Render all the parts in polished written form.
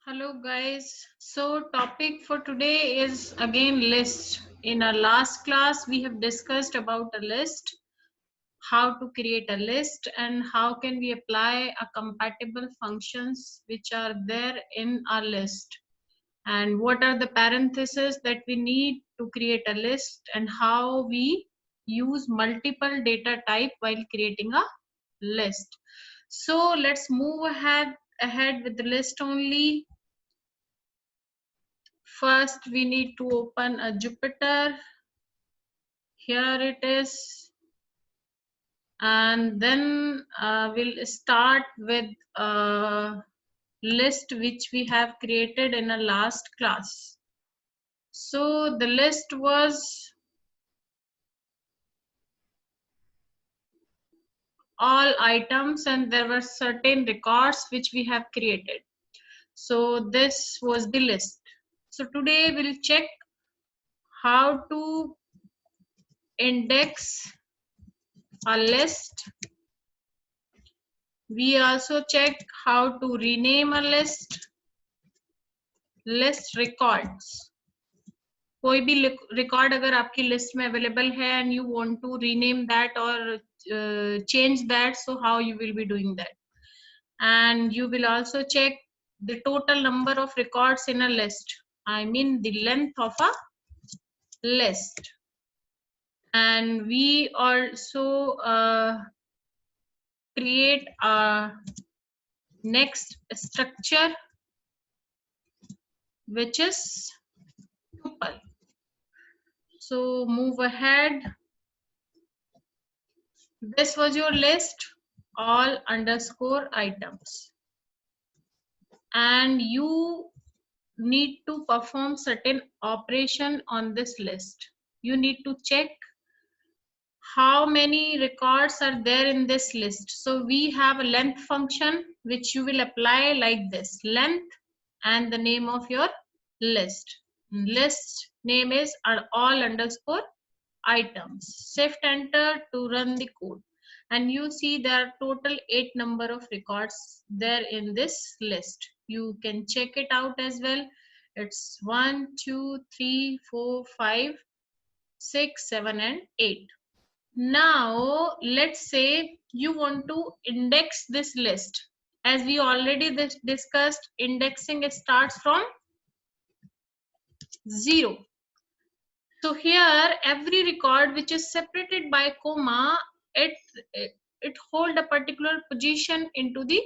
Hello guys. So topic for today is again list. In our last class we have discussed about a list, how to create a list and how can we apply a compatible functions which are there in our list, and what are the parentheses that we need to create a list, and how we use multiple data type while creating a list. So let's move ahead with the list only. First, we need to open a Jupyter. Here it is. And then we'll start with a list which we have created in a last class. So the list was all items and there were certain records which we have created. So this was the list. So today we'll check how to index a list. We also check how to rename a list records. कोई भी record अगर आपकी list में available है and you want to rename that or change that, so how you will be doing that. And you will also check the total number of records in a list, I mean the length of a list. And we also create a next structure which is tuple. So move ahead. This was your list, all underscore items. And you need to perform certain operation on this list. You need to check how many records are there in this list. So we have a length function which you will apply like this, length and the name of your list. List name is all underscore items. Shift enter to run the code. And you see there are total 8 number of records there in this list. You can check it out as well. It's 1, 2, 3, 4, 5, 6, 7 and 8. Now let's say you want to index this list. As we already discussed, indexing starts from 0. So here every record which is separated by comma, it hold a particular position into the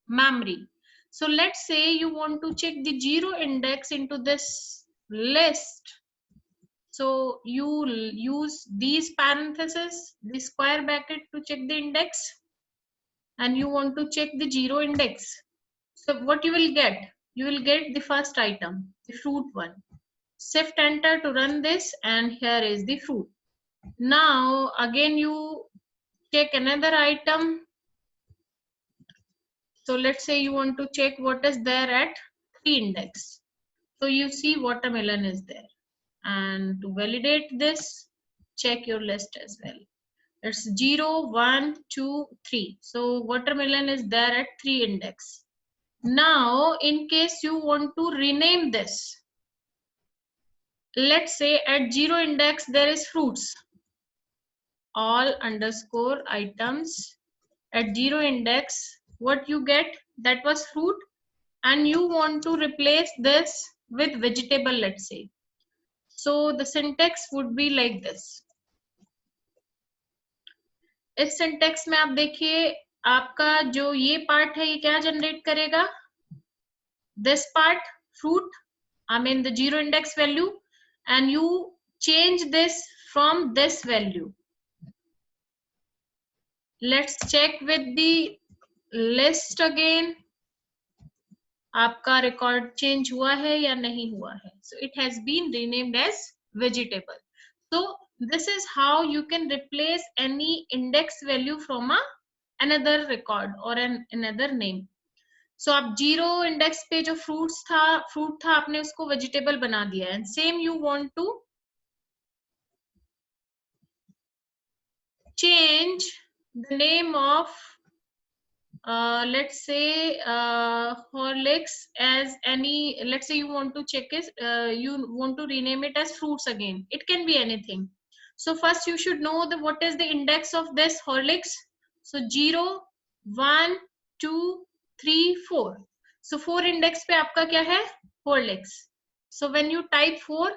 memory. So let's say you want to check the 0 index into this list. So you use these parentheses, the square bracket to check the index, and you want to check the 0 index. So what you will get? You will get the first item, the fruit one. Shift enter to run this, and here is the fruit. Now again you check another item. So let's say you want to check what is there at 3 index. So you see watermelon is there. And to validate this, check your list as well. It's 0, 1, 2, 3. So watermelon is there at 3 index. Now in case you want to rename this, let's say at 0 index there is fruits, all underscore items. At 0 index, what you get, that was fruit, and you want to replace this with vegetable, let's say. So the syntax would be like this. इस syntax में आप देखिए आपका जो ये part है ये क्या जनरेट करेगा, this part fruit, I mean the 0 index value, and you change this from this value. Let's check with the list again. आपका रिकॉर्ड चेंज हुआ है या नहीं हुआ है. So it has been renamed as vegetable. So this is how you can replace any index value from another record or another name. So आप 0 index पे जो fruit था आपने उसको vegetable बना दिया, and same you want to change the name of let's say Horlicks as any, let's say you want to check is you want to rename it as fruits again. It can be anything. So first you should know the what is the index of this Horlicks. So 0, 1, 2, 3, 4. So 4 index पे आपका क्या है? Horlicks. So when you type 4,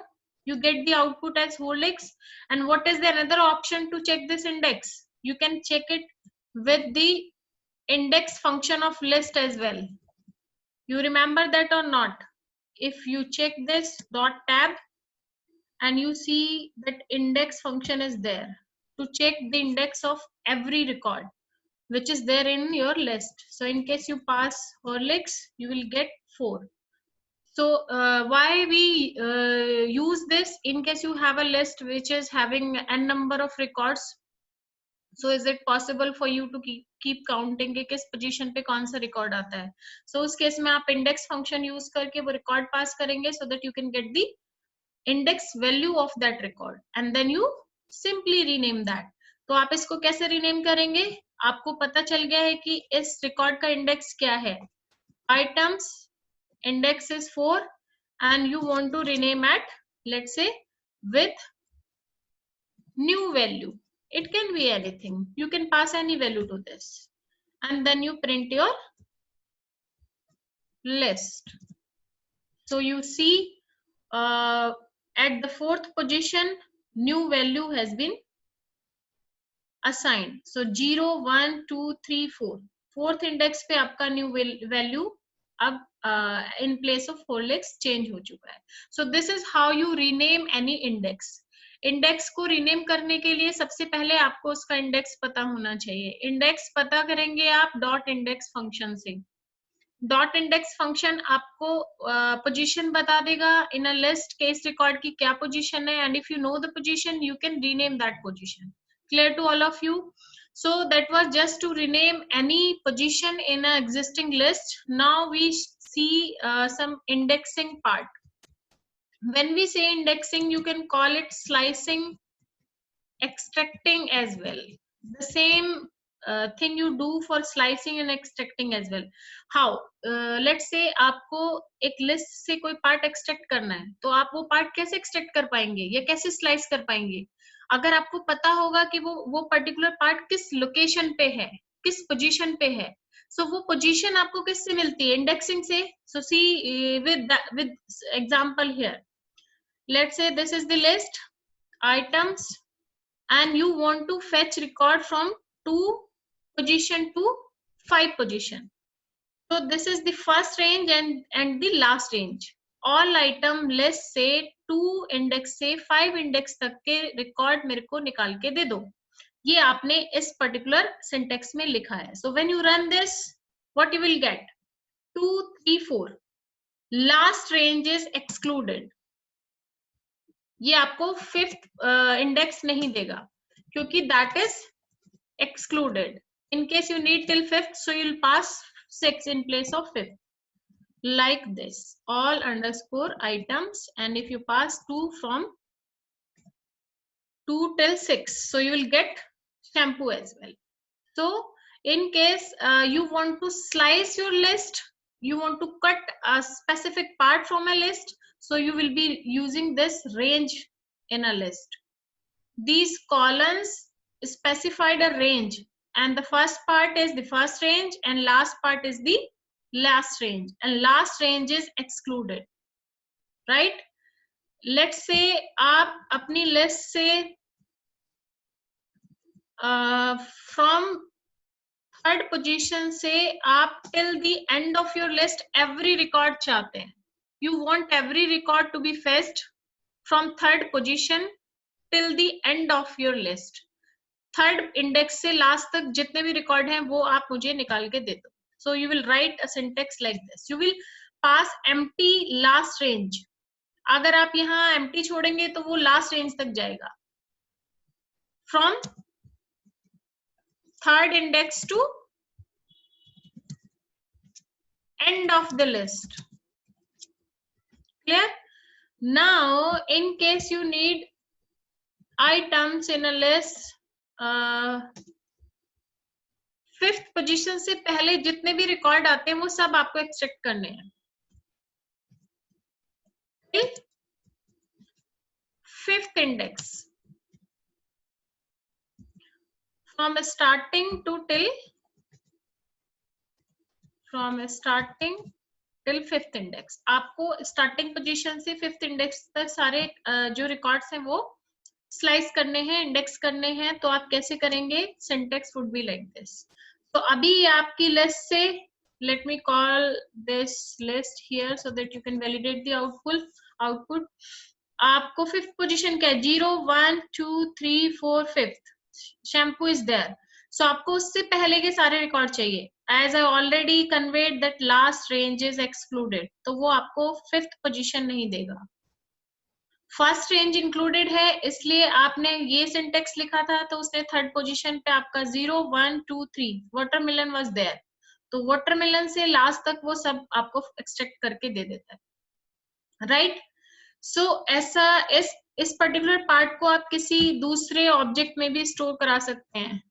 you get the output as Horlicks. And what is the another option to check this index? You can check it with the index function of list as well. You remember that or not? If you check this dot tab and you see that index function is there to check the index of every record which is there in your list. So in case you pass Horlicks, you will get 4. So why we use this? In case you have a list which is having n number of records, so is it possible for you to keep counting कि किस position पे कौन सा record आता है? So उस case में आप index function use करके वो record pass करेंगे so that you can get the index value of that record and then you simply rename that. तो आप इसको कैसे rename करेंगे? आपको पता चल गया है कि इस record का index क्या है? Items index is 4 and you want to rename at, let's say, with new value. It can be anything. You can pass any value to this and then you print your list. So you see at the 4th position new value has been assigned. So 0, 1, 2, 3, 4. 4th index पे आपका new value अब in place of Horlicks change हो चुका है. So this is how you rename any index. Index को rename करने के लिए सबसे पहले आपको उसका इंडेक्स पता होना चाहिए. इंडेक्स पता करेंगे आप डॉट इंडेक्स फंक्शन से. डॉट इंडेक्स फंक्शन आपको पोजीशन बता देगा इन अ लिस्ट केस रिकॉर्ड की क्या पोजीशन है and if you know the position you can rename that position. Clear to all of you? So that was just to rename any position in an existing list. Now we see some indexing part. When we say indexing, you can call it slicing, extracting as well. The same thing you do for slicing and extracting as well. How? Let's say आपको एक list से कोई part extract करना है, तो आप वो part कैसे extract कर पाएंगे या कैसे slice कर पाएंगे? अगर आपको पता होगा कि वो particular part किस location पे है, किस position पे है, so वो position आपको किससे मिलती है? Indexing से. So see with example here. Let's say this is the list, items, and you want to fetch record from 2 position to 5 position. So this is the first range and the last range. All item list से 2 index से 5 index तक के record मेरे को निकाल के दे दो. ये आपने इस particular syntax में लिखा है. So when you run this, what you will get? 2, 3, 4. Last range is excluded. ये आपको 5th इंडेक्स नहीं देगा क्योंकि that is excluded. In case you need till 5th, so you'll pass 6 in place of 5th. Like this, all underscore items, and if you pass 2 from 2 till 6, so you will get shampoo as well. So in case you want to slice your list, you want to cut a specific part from a list, so you will be using this range in a list. These columns specified a range and the first part is the first range and last part is the last range, and last range is excluded, right? Let's say आप अपनी list से from 3rd position से आप till the end of your list every record चाहते हैं. You want every record to be fetched from 3rd position till the end of your list. 3rd index से last तक जितने भी record हैं वो आप मुझे निकाल के दे दो. So you will write a syntax like this. You will pass empty last range. अगर आप यहाँ empty छोड़ेंगे तो वो last range तक जाएगा. From 3rd index to end of the list. Clear? Now, in case you need items in a list, 5th position से पहले जितने भी रिकॉर्ड आते हैं वो सब आपको एक्सट्रैक्ट करने हैं। 5th index from starting till 5th index. आपको स्टार्टिंग पोजीशन से 5th इंडेक्स तक सारे जो रिकॉर्ड्स हैं वो स्लाइस करने हैं, इंडेक्स करने हैं। तो आप कैसे करेंगे? Syntax would be like this. तो अभी आपकी लिस्ट से, let me call this list here so that you can validate the output. आपको 5th पोजीशन क्या है? 0 1 2 3 4 5th शैम्पू इज देयर। सो आपको उससे पहले के सारे रिकॉर्ड चाहिए। As I already conveyed that last range is excluded, तो वो आपको 5th पोजीशन नहीं देगा। फर्स्ट रेंज इंक्लूडेड है, इसलिए आपने ये सिंटेक्स लिखा था तो उसने 3rd पोजीशन पे आपका 0 1 2 3 वाटरमेलन वाज देयर, तो वाटरमेलन से लास्ट तक वो सब आपको एक्सट्रैक्ट करके दे देता है, राइट? सो ऐसा इस पर्टिकुलर पार्ट को आप किसी दूसरे ऑब्जेक्ट में भी स्टोर करा सकते हैं,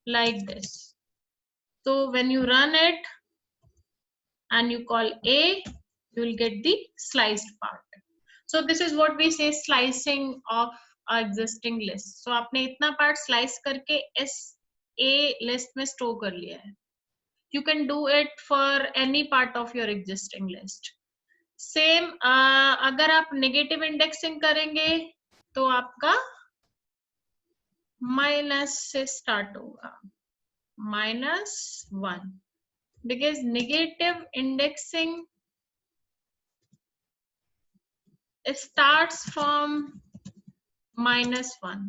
like this. So when you run it and you call A, you will get the sliced part. So this is what we say slicing of our existing list. So आपने इतना part slice करके इस A list में store कर लिया है. You can do it for any part of your existing list. Same अगर आप negative indexing करेंगे तो आपका माइनस से स्टार्ट होगा, -1, because negative indexing starts from -1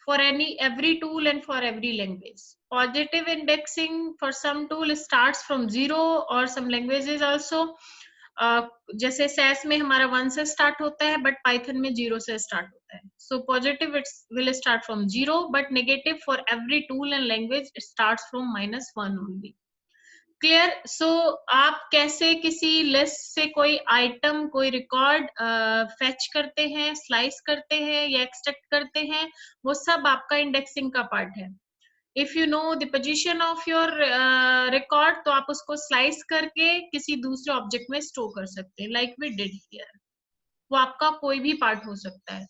for every tool and for every language. Positive indexing for some tool starts from 0 or some languages also. जैसे SAS में हमारा 1 से स्टार्ट होता है, बट पाइथन में 0 से स्टार्ट होता है। So positive it will start from 0, but negative for every tool and language it starts from -1 only. Clear? सो आप कैसे किसी लिस्ट से कोई आइटम, कोई रिकॉर्ड फेच करते हैं, स्लाइस करते हैं या एक्सट्रैक्ट करते हैं, वो सब आपका इंडेक्सिंग का पार्ट है। If you know the position of your record, तो आप उसको स्लाइस करके किसी दूसरे ऑब्जेक्ट में स्टोर कर सकते हैं, लाइक वी डिड हियर। वो आपका कोई भी पार्ट हो सकता है।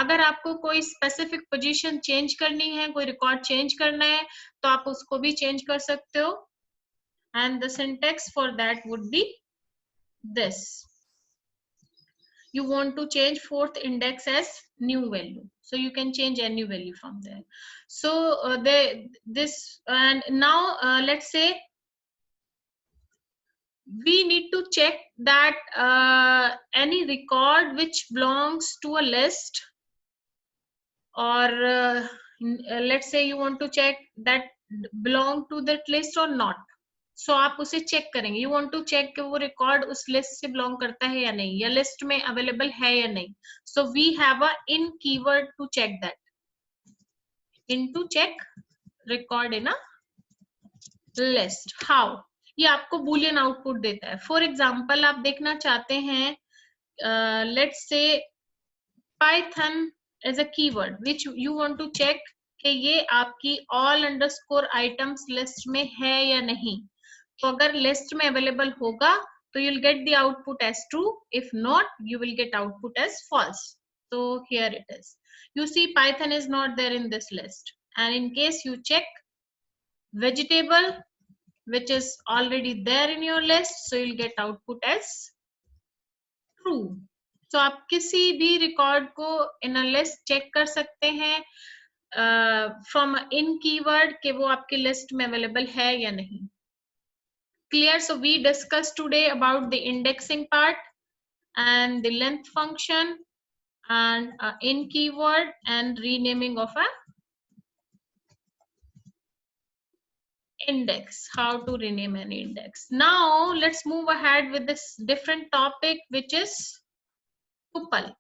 अगर आपको कोई स्पेसिफिक पोजीशन चेंज करनी है, कोई रिकॉर्ड चेंज करना है, तो आप उसको भी चेंज कर सकते हो। And the syntax for that would be this. You want to change 4th index as new value, so you can change any value from there. So and now let's say we need to check that any record which belongs to a list, or let's say you want to check that belong to that list or not. सो आप उसे check करेंगे। You want to check कि वो record उस list से belong करता है या नहीं, या लिस्ट में अवेलेबल है या नहीं। So we have a in keyword to check that, in to check record in a list. How? ये आपको बूलियन आउटपुट देता है। फॉर एग्जाम्पल आप देखना चाहते हैं, let's say Python as a keyword which you want to check कि ये आपकी ऑल अंडरस्कोर आइटम्स लिस्ट में है या नहीं। तो अगर लिस्ट में अवेलेबल होगा तो you'll get the output as true. If not, you will get output as false. So here it is. You see Python is not there in this list. And in case you check vegetable, which is already there in your list, so you'll get output as true. So आप किसी भी record को in a list check कर सकते हैं from in keyword कि वो आपकी लिस्ट में अवेलेबल है या नहीं। Clear? So we discussed today about the indexing part and the length function and in keyword and renaming of a index, how to rename an index. Now let's move ahead with this different topic, which is tuple.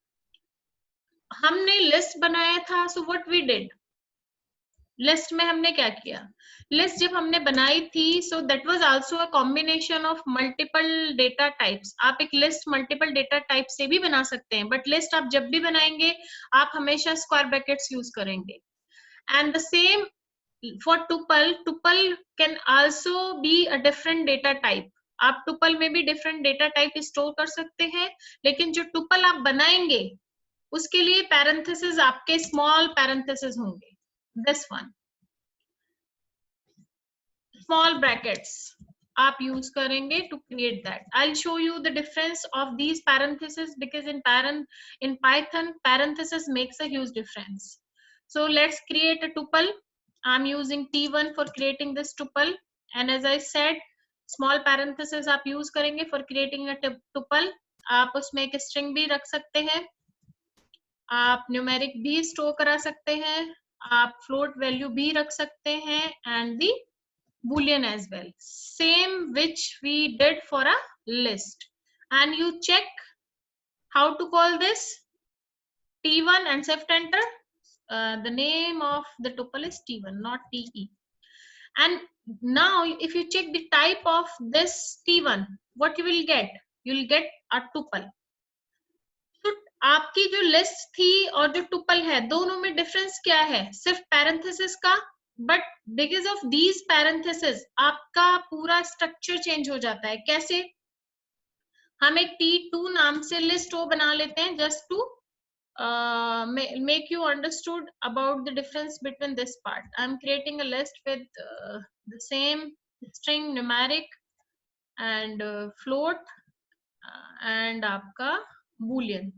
हमने list बनाया था, so what we did? List में हमने क्या किया? List जब हमने बनाई थी, so that was also a combination of multiple data types. आप एक लिस्ट मल्टीपल डेटा टाइप से भी बना सकते हैं, बट लिस्ट आप जब भी बनाएंगे आप हमेशा स्क्वायर ब्रैकेट्स यूज करेंगे। And the same for tuple can also be a different data type. आप tuple में भी different data type store कर सकते हैं, लेकिन जो tuple आप बनाएंगे उसके लिए parenthesis आपके small parenthesis होंगे. This one, small brackets आप use करेंगे to create that. I'll show you the difference of these parentheses because in Python parenthesis makes a huge difference. So let's create a tuple. I'm using T1 for creating this tuple, and as I said, small parentheses आप use करेंगे for creating a tuple. आप उसमें एक string भी रख सकते हैं, आप numeric भी store करा सकते हैं, आप float value भी रख सकते हैं, and the boolean as well, same which we did for a list. And you check how to call this T1 and shift enter. The name of the tuple is T1, not TE. And now if you check the type of this T1, what you will get? You will get a tuple. तो आपकी जो list थी और जो tuple है दोनों में difference क्या है? सिर्फ पैरेंथेसिस का, but because of these parenthesis आपका पूरा स्ट्रक्चर चेंज हो जाता है. कैसे? हम एक T2 नाम से लिस्ट वो बना लेते हैं just to make you understood about the difference between this part. I'm creating a list with the same string, numeric and float and आपका boolean.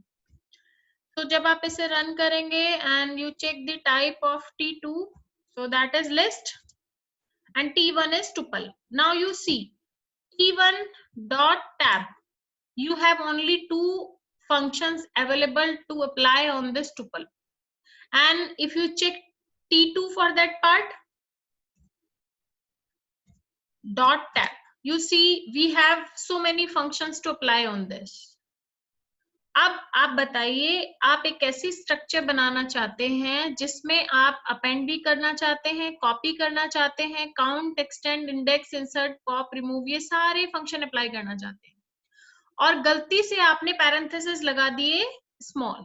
तो जब आप इसे रन करेंगे and you check the type of T2, so that is list and T1 is tuple. Now you see T1 dot tab, you have only two functions available to apply on this tuple, and if you check T2 for that part dot tab, you see we have so many functions to apply on this. अब आप बताइए आप एक ऐसी structure बनाना चाहते हैं जिसमें आप अपेंड भी करना चाहते हैं, कॉपी करना चाहते हैं, count, extend, index, insert, pop, remove, ये सारे फंक्शन अप्लाई करना चाहते हैं और गलती से आपने पैरेंथेसिस लगा दिए स्मॉल,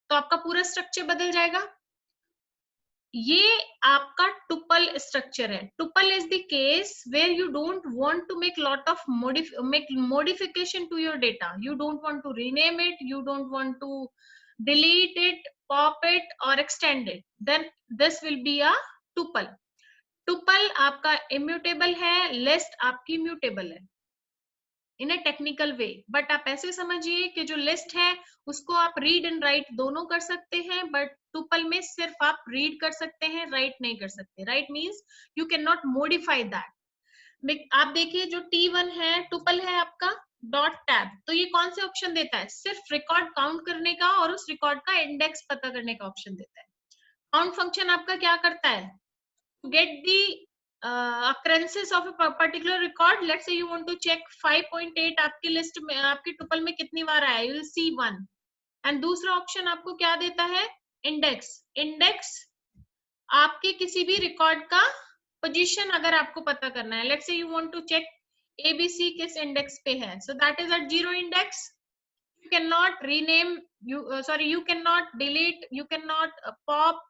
तो आपका पूरा स्ट्रक्चर बदल जाएगा. ये आपका टुपल स्ट्रक्चर है. Tuple is the case where you don't want to make lot of modification to your data. You don't want to rename it, you don't want to delete it, pop it or extend it, then this will be a tuple. tuple आपका immutable है, list आपकी mutable है इन ए technical way, but आप ऐसे समझिए कि जो list है उसको आप रीड एंड राइट दोनों कर सकते हैं, बट टुपल में सिर्फ आप रीड कर सकते हैं, राइट नहीं कर सकते. Right means you can not modify that. आप देखिए जो T1 है टुपल है आपका डॉट टैब, तो ये कौन से ऑप्शन देता है? सिर्फ रिकॉर्ड काउंट करने का और उस रिकॉर्ड का इंडेक्स पता करने का ऑप्शन देता है. काउंट फंक्शन आपका क्या करता है? Get the occurrences of a particular record. Let's say you want to check 5.8 आपकी लिस्ट में, आपकी टुपल में कितनी बार आया, you will see 1. एंड दूसरा ऑप्शन आपको क्या देता है? इंडेक्स. इंडेक्स आपके किसी भी रिकॉर्ड का पोजीशन अगर आपको पता करना है, let's say you want to check ABC किस इंडेक्स पे है, so that is at 0 index. You cannot rename, you cannot delete, you cannot pop,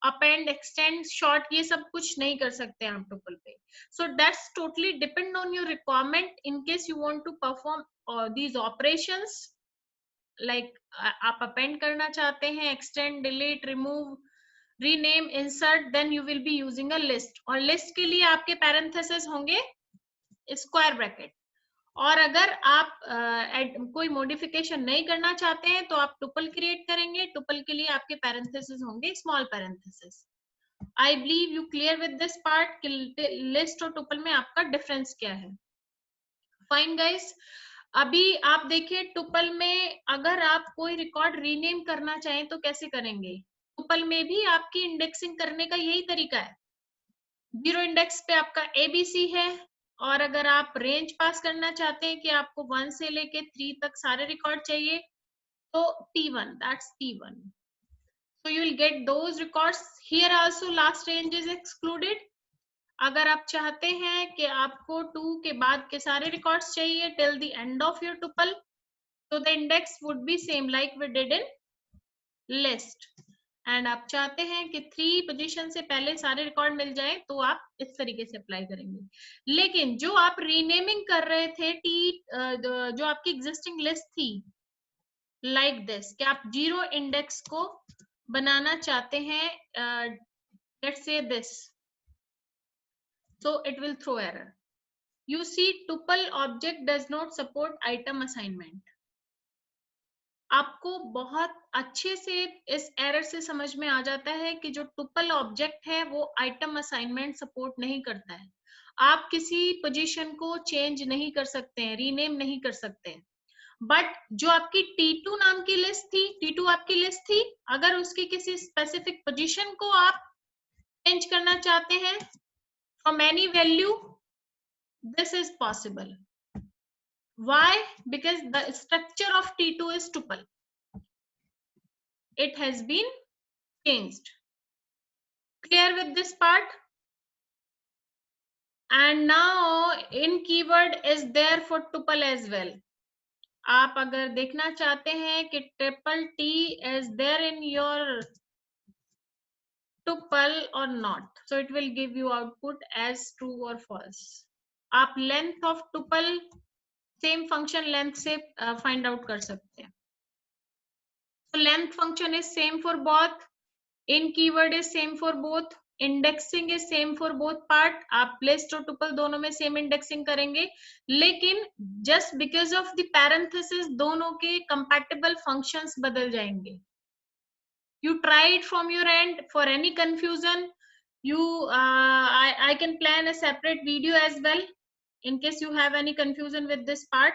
append, extend, short, ये सब कुछ नहीं कर सकते हैं आप टुपल पे. So that's totally depend on your requirement. In case you want to perform these operations, like आप append करना चाहते हैं, extend, delete, remove, rename, insert, then you will be using a list. और list के लिए आपके parentheses होंगे square bracket. और अगर आप कोई मॉडिफिकेशन नहीं करना चाहते हैं तो आप टुपल क्रिएट करेंगे. टुपल के लिए आपके पैरेंथेसिस होंगे small parenthesis. I believe you clear with this part. List और टुपल में आपका डिफरेंस क्या है? Fine guys. अभी आप देखिए टुपल में अगर आप कोई रिकॉर्ड रीनेम करना चाहें तो कैसे करेंगे? टुपल में भी आपकी इंडेक्सिंग करने का यही तरीका है. 0 इंडेक्स पे आपका ABC है, और अगर आप रेंज पास करना चाहते हैं कि आपको 1 से लेके 3 तक सारे रिकॉर्ड चाहिए तो T1, that's T1. So you will get those records. Here also last range is excluded. अगर आप चाहते हैं कि आपको 2 के बाद के सारे रिकॉर्ड्स चाहिए till the end of your tuple, so the index would be same like we did in list. And आप चाहते हैं कि 3 पोजीशन से पहले सारे रिकॉर्ड मिल जाए, तो आप इस तरीके से अप्लाई करेंगे। लेकिन जो आप रीनेमिंग कर रहे थे जो आपकी एग्जिस्टिंग लिस्ट थी लाइक दिस, कि आप 0 इंडेक्स को बनाना चाहते हैं, लेट्स से this, so it will throw error. You see tuple object does not support item assignment. आपको बहुत अच्छे से इस एरर से समझ में आ जाता है कि जो टुपल ऑब्जेक्ट है वो आइटम असाइनमेंट सपोर्ट नहीं करता है। आप किसी पोजीशन को चेंज नहीं कर सकते हैं, रीनेम नहीं कर सकते हैं। बट जो आपकी T2 नाम की लिस्ट थी, T2 आपकी लिस्ट थी, अगर उसकी किसी स्पेसिफिक पोजीशन को आप चेंज करना चाहते हैं from any value, this is possible. Why? Because the structure of T2 is tuple. It has been changed. Clear with this part? And now in keyword is there for tuple as well. आप अगर देखना चाहते हैं कि triple T is there in your tuple or not, so it will give you output as true or false. आप length of tuple same function length से find out कर सकते हैं. So length function is same for both. In keyword is same for both. Indexing is same for both part. आप list और tuple दोनों में same indexing करेंगे, लेकिन just because of the parenthesis दोनों के compatible functions बदल जाएंगे. You try it from your end. For any confusion, I can plan a separate video as well in case you have any confusion with this part.